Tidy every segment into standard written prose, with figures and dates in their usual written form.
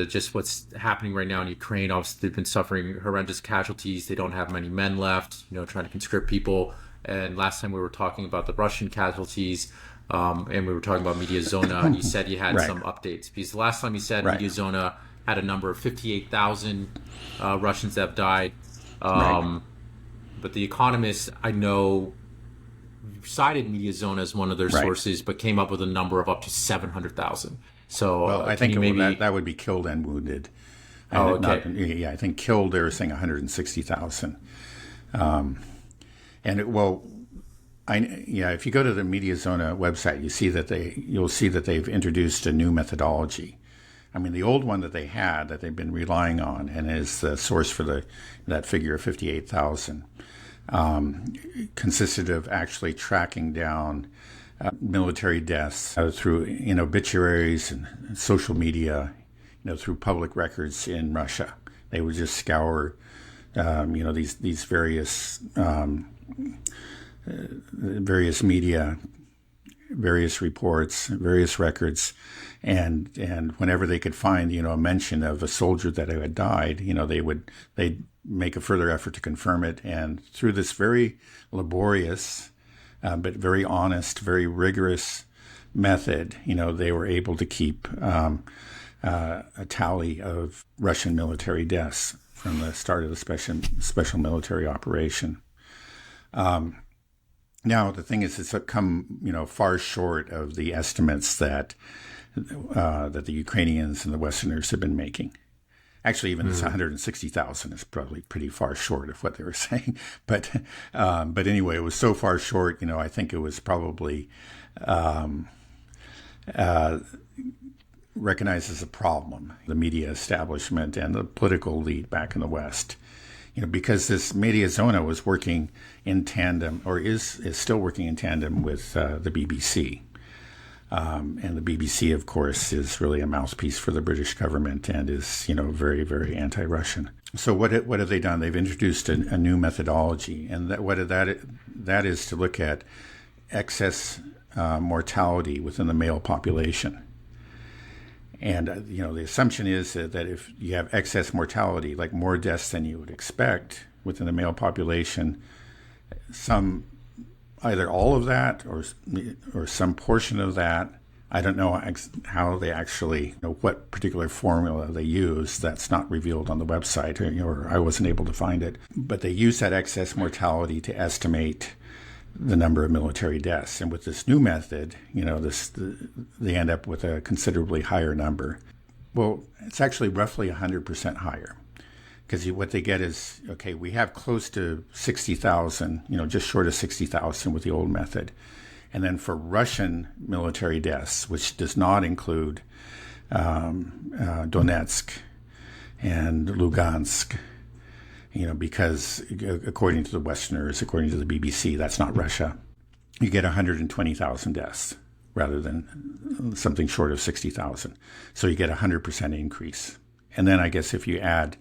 just what's happening right now in Ukraine. Obviously, they've been suffering horrendous casualties. They don't have many men left, trying to conscript people. And last time we were talking about the Russian casualties, and we were talking about MediaZona, and you said you had Right. some updates. Because the last time you said Right. MediaZona had a number of 58,000 Russians that have died. Right. But the Economist, I know, cited MediaZona as one of their Right. sources, but came up with a number of up to 700,000. So Well, I think that would be killed and wounded. Oh, okay. I think killed, they were saying 160,000. If you go to the MediaZona website, you'll see that they've introduced a new methodology. I mean, the old one that they had, that they've been relying on, and is the source for that figure of 58,000, consisted of actually tracking down military deaths through obituaries and social media, through public records in Russia. They would just scour, these various media, various reports, various records, and whenever they could find a mention of a soldier that had died, they'd make a further effort to confirm it, and through this very laborious but very honest, very rigorous method, they were able to keep a tally of Russian military deaths from the start of the special military operation. Now, the thing is, it's come far short of the estimates that the Ukrainians and the Westerners have been making. Actually, even this 160,000 is probably pretty far short of what they were saying. But anyway, it was so far short. I think it was probably recognized as a problem, the media establishment and the political elite back in the West. Because this MediaZona was working in tandem, or is still working in tandem with the BBC. And the BBC, of course, is really a mouthpiece for the British government and is, very, very anti-Russian. So what have they done? They've introduced a new methodology, and that is to look at excess mortality within the male population. And, the assumption is that if you have excess mortality, like more deaths than you would expect within the male population, either all of that or some portion of that, I don't know how they actually, what particular formula they use. That's not revealed on the website, or I wasn't able to find it. But they use that excess mortality to estimate the number of military deaths. And with this new method, they end up with a considerably higher number. Well, it's actually roughly 100% higher. Because what they get is, okay, we have close to 60,000, just short of 60,000 with the old method. And then for Russian military deaths, which does not include Donetsk and Lugansk, because according to the Westerners, according to the BBC, that's not Russia, you get 120,000 deaths rather than something short of 60,000. So you get a 100% increase. And then I guess if you add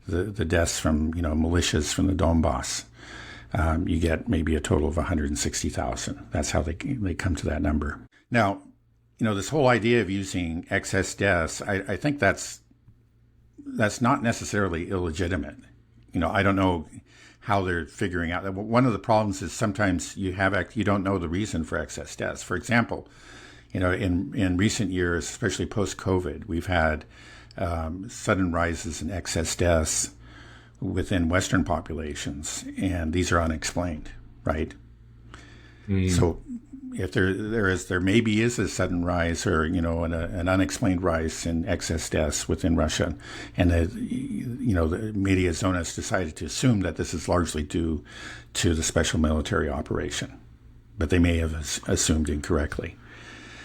the deaths from, militias from the Donbass, you get maybe a total of 160,000. That's how they come to that number. Now, this whole idea of using excess deaths, I think that's not necessarily illegitimate. I don't know how they're figuring out that. One of the problems is sometimes you don't know the reason for excess deaths. For example, in recent years, especially post-COVID, we've had sudden rises in excess deaths within Western populations, and these are unexplained, right? So if there maybe is a sudden rise or an unexplained rise in excess deaths within Russia, and the MediaZona has decided to assume that this is largely due to the special military operation, but they may have assumed incorrectly.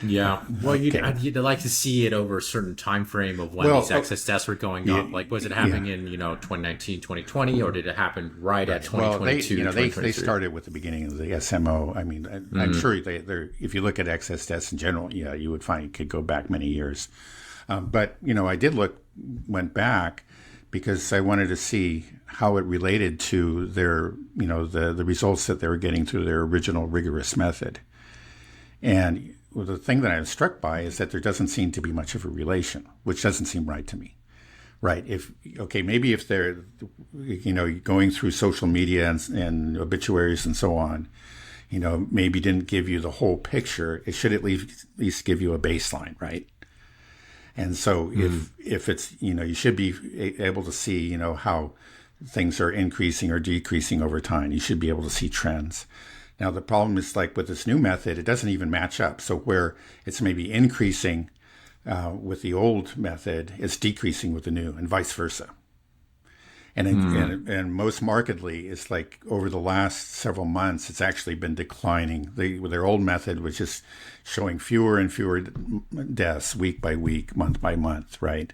Yeah. Well, you'd like to see it over a certain time frame of when these excess deaths were going up. Like, was it happening in 2019, 2020, or did it happen right at 2022? Well, they started with the beginning of the SMO. I mean, I'm sure if you look at excess deaths in general, you would find it could go back many years. But I went back because I wanted to see how it related to their the results that they were getting through their original rigorous method. And the thing that I'm struck by is that there doesn't seem to be much of a relation, which doesn't seem right to me. Right. Maybe if they're, going through social media and obituaries and so on, maybe didn't give you the whole picture. It should at least give you a baseline, right? And so if it's, you should be able to see, how things are increasing or decreasing over time. You should be able to see trends. Now, the problem is like with this new method, it doesn't even match up. So where it's maybe increasing with the old method, it's decreasing with the new, and vice versa. And most markedly, it's like over the last several months, it's actually been declining. Their old method was just showing fewer and fewer deaths week by week, month by month, right?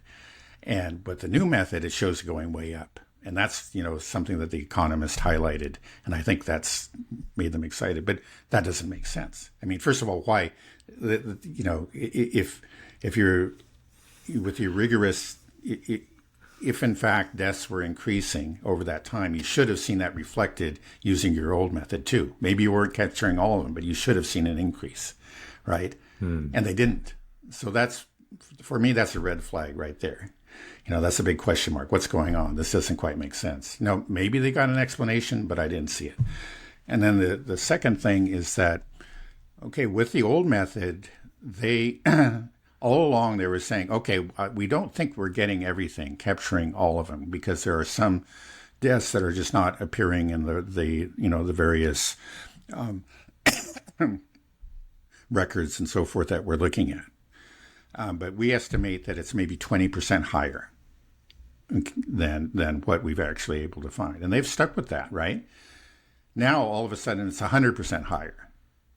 But the new method, it shows it going way up. And that's, something that the Economist highlighted. And I think that's made them excited. But that doesn't make sense. I mean, first of all, why, if you're with your rigorous, if in fact deaths were increasing over that time, you should have seen that reflected using your old method too. Maybe you weren't capturing all of them, but you should have seen an increase, right? And they didn't. So for me, that's a red flag right there. That's a big question mark. What's going on? This doesn't quite make sense. Maybe they got an explanation, but I didn't see it. And then the second thing is that, with the old method, they all along they were saying, we don't think we're getting everything, capturing all of them, because there are some deaths that are just not appearing in the various records and so forth that we're looking at. But we estimate that it's maybe 20% higher than what we've actually able to find. And they've stuck with that, right? Now, all of a sudden, it's 100% higher.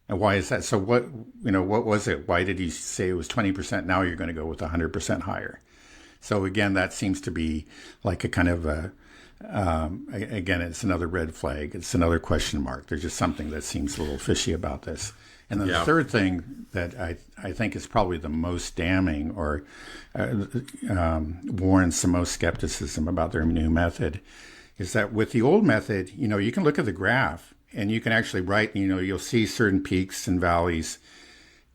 And why is that? So what was it? Why did he say it was 20%? Now you're going to go with 100% higher. So again, that seems to be like a kind of again, it's another red flag. It's another question mark. There's just something that seems a little fishy about this. And then the third thing that I think is probably the most damning or warrants the most skepticism about their new method is that with the old method, you can look at the graph and you can actually write, you'll see certain peaks and valleys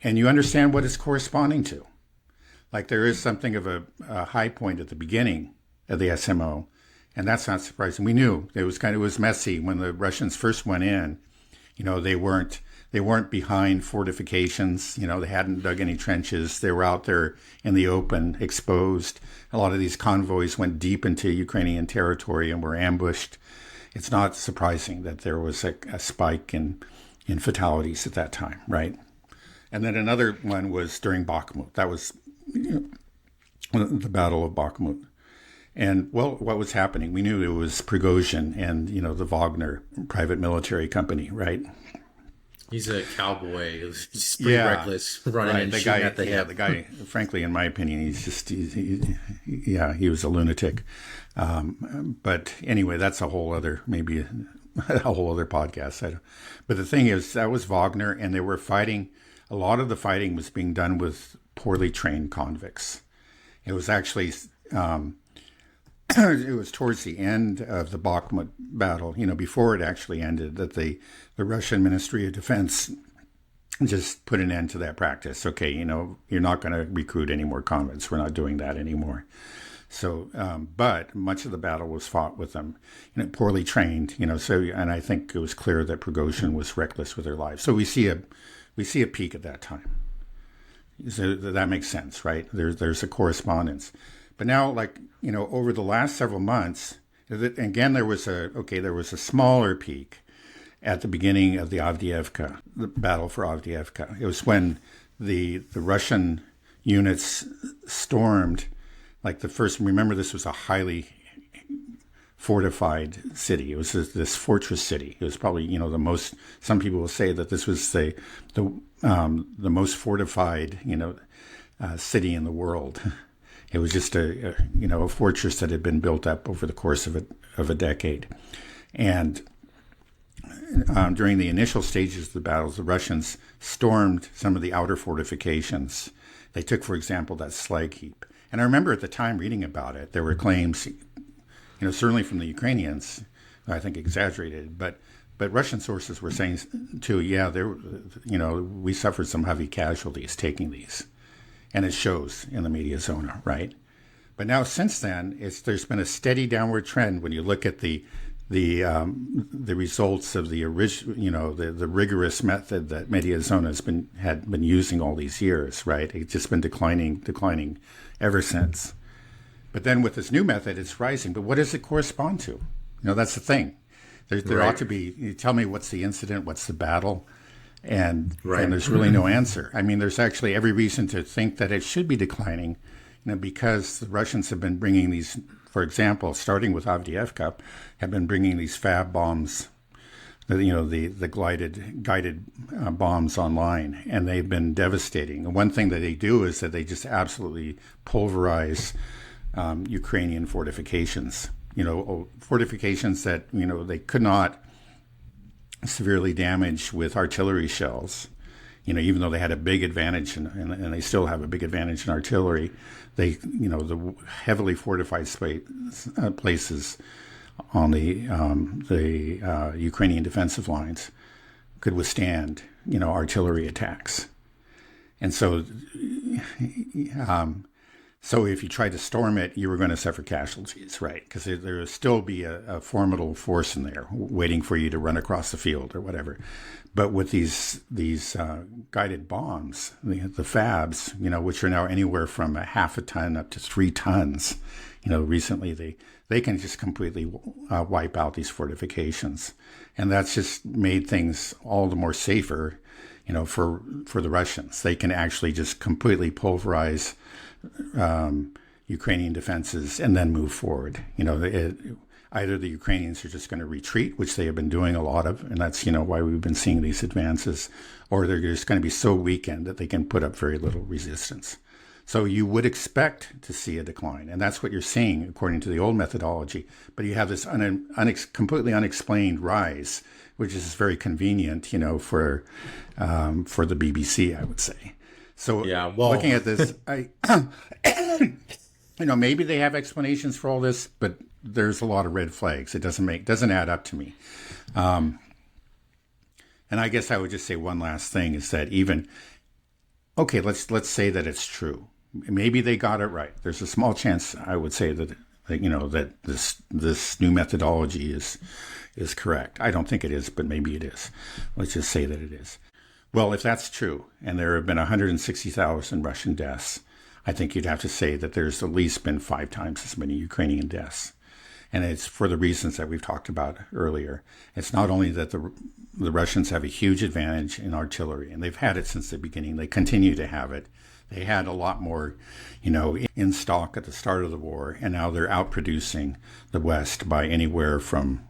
and you understand what it's corresponding to. Like there is something of a high point at the beginning of the SMO, and that's not surprising. We knew it was messy when the Russians first went in. They weren't behind fortifications. They hadn't dug any trenches. They were out there in the open, exposed. A lot of these convoys went deep into Ukrainian territory and were ambushed. It's not surprising that there was a spike in fatalities at that time, right? And then another one was during Bakhmut. That was the Battle of Bakhmut. And, what was happening? We knew it was Prigozhin and, the Wagner private military company, right? He's a cowboy. He's pretty reckless, running and shooting at the hip. The guy, frankly, in my opinion, he was a lunatic. But anyway, that's a whole other, maybe a whole other podcast. But the thing is, that was Wagner, and they were fighting. A lot of the fighting was being done with poorly trained convicts. It was actually, it was towards the end of the Bakhmut battle, before it actually ended, that the Russian Ministry of Defense just put an end to that practice. Okay, you're not going to recruit any more convicts. We're not doing that anymore. So, but much of the battle was fought with them, poorly trained, and I think it was clear that Prigozhin was reckless with their lives. So we see a peak at that time. So that makes sense, right? There's a correspondence. But now, over the last several months, again, there was a smaller peak at the beginning of the battle for Avdiivka. It was when the Russian units stormed, remember this was a highly fortified city. It was this fortress city. It was probably, some people will say that this was the most fortified, city in the world. It was just a fortress that had been built up over the course of a decade. And during the initial stages of the battles, the Russians stormed some of the outer fortifications. They took, for example, that slag heap. And I remember at the time reading about it, there were claims, certainly from the Ukrainians, I think exaggerated, but But Russian sources were saying too, yeah, we suffered some heavy casualties taking these, and it shows in the MediaZona, right? But now since then, there's been a steady downward trend when you look at the results of the original, the rigorous method that MediaZona had been using all these years, right? It's just been declining ever since. But then with this new method, it's rising. But what does it correspond to? That's the thing. There ought to be. You tell me what's the incident, what's the battle, and there's really no answer. I mean, there's actually every reason to think that it should be declining, because the Russians have been bringing these. For example, starting with Avdiivka, have been bringing these fab bombs, the guided bombs online, and they've been devastating. And one thing that they do is that they just absolutely pulverize Ukrainian fortifications. Fortifications that they could not severely damage with artillery shells. Even though they had a big advantage, and they still have a big advantage in artillery, the heavily fortified places on the Ukrainian defensive lines could withstand, artillery attacks. And so, so if you tried to storm it, you were going to suffer casualties, right? Because there would still be a formidable force in there waiting for you to run across the field or whatever. But with these guided bombs, the fabs, which are now anywhere from a half a ton up to 3 tons, recently they can just completely wipe out these fortifications, and that's just made things all the more safer, for the Russians. They can actually just completely pulverize Ukrainian defenses and then move forward. Either the Ukrainians are just going to retreat, which they have been doing a lot of, and that's why we've been seeing these advances, or they're just going to be so weakened that they can put up very little resistance. So you would expect to see a decline, and that's what you're seeing according to the old methodology. But you have this completely unexplained rise, which is very convenient, for the BBC, I would say. So yeah, well, looking at this, maybe they have explanations for all this, but there's a lot of red flags. It doesn't add up to me. And I guess I would just say one last thing is that let's say that it's true. Maybe they got it right. There's a small chance, I would say, that this new methodology is correct. I don't think it is, but maybe it is. Let's just say that it is. Well, if that's true, and there have been 160,000 Russian deaths, I think you'd have to say that there's at least been 5 times as many Ukrainian deaths. And it's for the reasons that we've talked about earlier. It's not only that the Russians have a huge advantage in artillery, and they've had it since the beginning. They continue to have it. They had a lot more, in stock at the start of the war, and now they're outproducing the West by anywhere from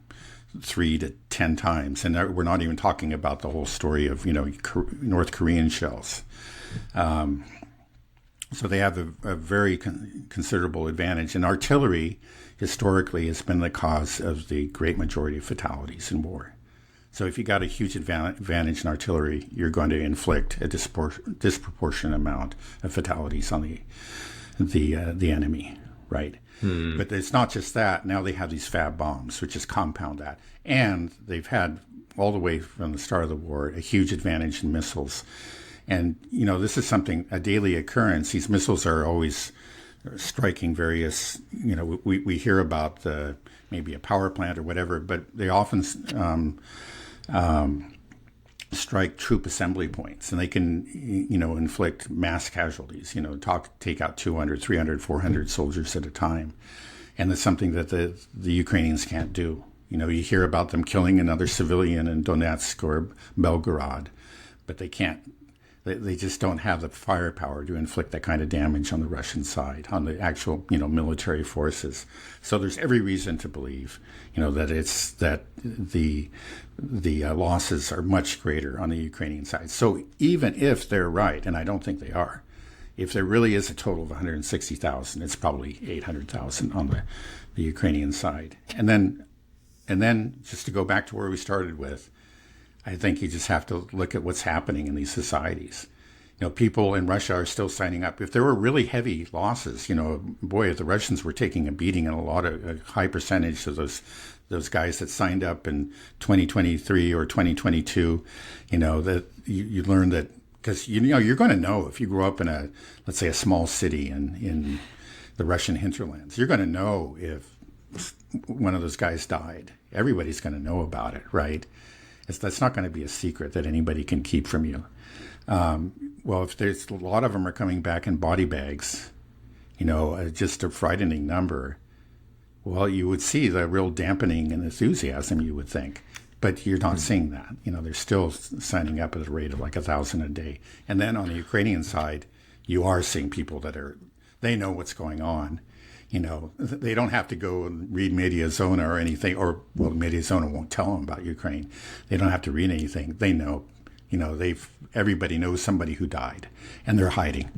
3 to 10 times. And we're not even talking about the whole story of, North Korean shells. So they have a very considerable advantage. And artillery, historically, has been the cause of the great majority of fatalities in war. So if you got a huge advantage in artillery, you're going to inflict a disproportionate amount of fatalities on the enemy, right? But it's not just that. Now they have these fab bombs, which is compound that. And they've had, all the way from the start of the war, a huge advantage in missiles. And, this is a daily occurrence. These missiles are always striking various, we hear about maybe a power plant or whatever, but they often strike troop assembly points, and they can, inflict mass casualties, take out 200, 300, 400 soldiers at a time. And that's something that the Ukrainians can't do. You hear about them killing another civilian in Donetsk or Belgorod, but they can't. They just don't have the firepower to inflict that kind of damage on the Russian side, on the actual, military forces. So there's every reason to believe, that the losses are much greater on the Ukrainian side. So even if they're right, and I don't think they are, if there really is a total of 160,000, it's probably 800,000 on the Ukrainian side. And then just to go back to where we started with, I think you just have to look at what's happening in these societies. People in Russia are still signing up. If there were really heavy losses, boy, if the Russians were taking a beating, and a high percentage of those guys that signed up in 2023 or 2022, that you learn that, because you're going to know if you grow up in let's say a small city in the Russian hinterlands, you're going to know if one of those guys died. Everybody's going to know about it, right? That's not going to be a secret that anybody can keep from you. Well, if there's a lot of them are coming back in body bags, just a frightening number, well, you would see the real dampening in enthusiasm, you would think. But you're not seeing that. They're still signing up at a rate of like 1,000 a day. And then on the Ukrainian side, you are seeing people they know what's going on. They don't have to go and read MediaZona or anything, MediaZona won't tell them about Ukraine. They don't have to read anything. They know. Everybody knows somebody who died, and they're hiding,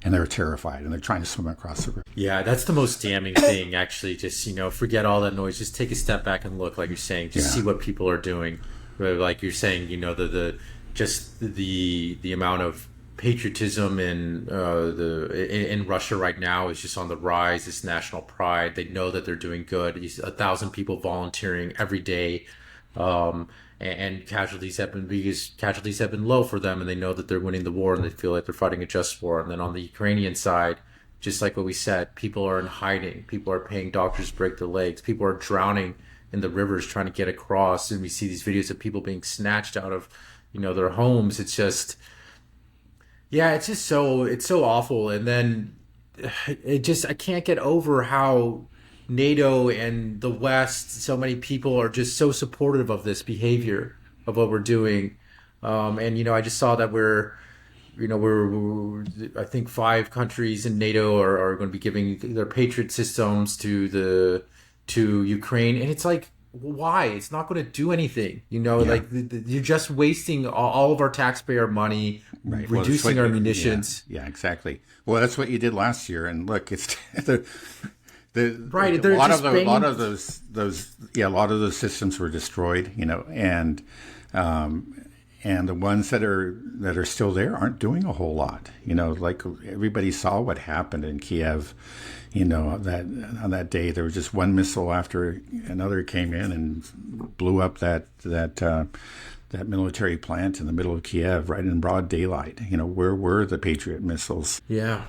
and they're terrified, and they're trying to swim across the river. Yeah, that's the most damning thing, actually. Just, forget all that noise. Just take a step back and look, like you're saying. Just see what people are doing. Like you're saying, the amount of patriotism in Russia right now is just on the rise. This national pride. They know that they're doing good. 1,000 people volunteering every day. And casualties have been low for them, and they know that they're winning the war, and they feel like they're fighting a just war. And then on the Ukrainian side, just like what we said, people are in hiding. People are paying doctors to break their legs. People are drowning in the rivers trying to get across. And we see these videos of people being snatched out of, their homes. It's just, it's so awful. And then I can't get over how NATO and the West, so many people are just so supportive of this behavior, of what we're doing. And I just saw that we're I think 5 countries in NATO are going to be giving their Patriot systems to Ukraine. And it's like, why? It's not going to do anything. Like you're just wasting all of our taxpayer money, right, reducing our munitions. Yeah, exactly. Well, that's what you did last year. And look, it's right. A lot of those systems were destroyed, and the ones that are still there aren't doing a whole lot. Like everybody saw what happened in Kiev. That on that day there was just one missile after another came in and blew up that military plant in the middle of Kiev, right in broad daylight. Where were the Patriot missiles? Yeah.